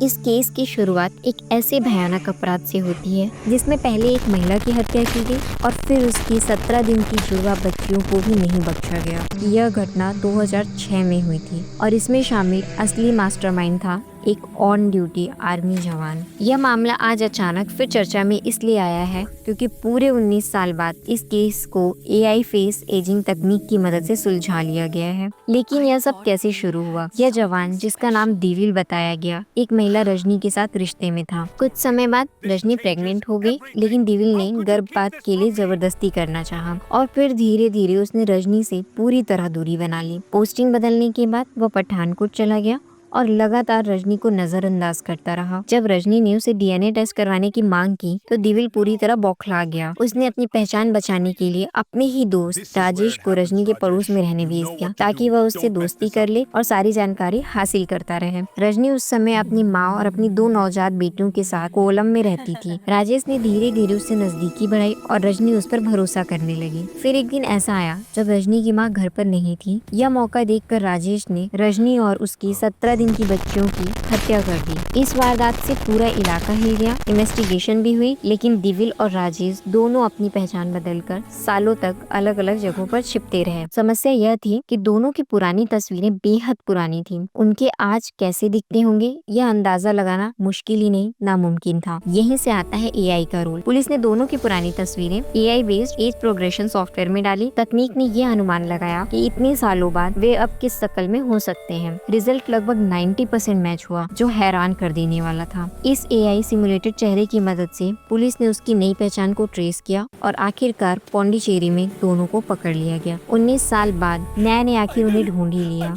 इस केस की शुरुआत एक ऐसे भयानक अपराध से होती है जिसमें पहले एक महिला की हत्या की गई और फिर उसकी 17 दिन की जुड़वा बच्चियों को भी नहीं बख्शा गया। यह घटना 2006 में हुई थी और इसमें शामिल असली मास्टरमाइंड था एक ऑन ड्यूटी आर्मी जवान। यह मामला आज अचानक फिर चर्चा में इसलिए आया है क्योंकि पूरे 19 साल बाद इस केस को AI फेस एजिंग तकनीक की मदद से सुलझा लिया गया है। लेकिन यह सब कैसे शुरू हुआ? यह जवान, जिसका नाम दिविल बताया गया, एक महिला रजनी के साथ रिश्ते में था। कुछ समय बाद रजनी प्रेग्नेंट हो गई, लेकिन दिविल ने गर्भपात के लिए जबरदस्ती करना चाहा और फिर धीरे धीरे उसने रजनी से पूरी तरह दूरी बना ली। पोस्टिंग बदलने के बाद वह पठानकोट चला गया और लगातार रजनी को नजरअंदाज करता रहा। जब रजनी ने उसे DNA टेस्ट करवाने की मांग की तो दिविल पूरी तरह बौखला गया। उसने अपनी पहचान बचाने के लिए अपने ही दोस्त राजेश को रजनी के पड़ोस में रहने भेज दिया ताकि वह उससे दोस्ती कर ले और सारी जानकारी हासिल करता रहे। रजनी उस समय अपनी माँ और अपनी 2 नवजात बेटियों के साथ कोलम में रहती थी। राजेश ने धीरे धीरे उससे नजदीकी बढ़ाई और रजनी उस पर भरोसा करने लगी। फिर एक दिन ऐसा आया जब रजनी की माँ घर पर नहीं थी। यह मौका देखकर राजेश ने रजनी और उसकी 17 दिन की बच्चियों की हत्या कर दी। इस वारदात से पूरा इलाका हिल गया। इन्वेस्टिगेशन भी हुई, लेकिन दिविल और राजेश दोनों अपनी पहचान बदलकर सालों तक अलग अलग जगहों पर छिपते रहे। समस्या यह थी कि दोनों की पुरानी तस्वीरें बेहद पुरानी थीं। उनके आज कैसे दिखते होंगे यह अंदाजा लगाना मुश्किल ही नहीं, नामुमकिन था। यहीं से आता है AI का रोल। पुलिस ने दोनों की पुरानी तस्वीरें AI based age progression software में डाली। तकनीक ने यह अनुमान लगाया कि इतने सालों बाद वे अब किस शक्ल में हो सकते हैं। रिजल्ट लगभग 90% मैच हुआ, जो हैरान कर देने वाला था। इस AI सिमुलेटेड चेहरे की मदद से पुलिस ने उसकी नई पहचान को ट्रेस किया और आखिरकार पौंडीचेरी में दोनों को पकड़ लिया गया। 19 साल बाद न्याय ने आखिर उन्हें ढूंढ ही लिया।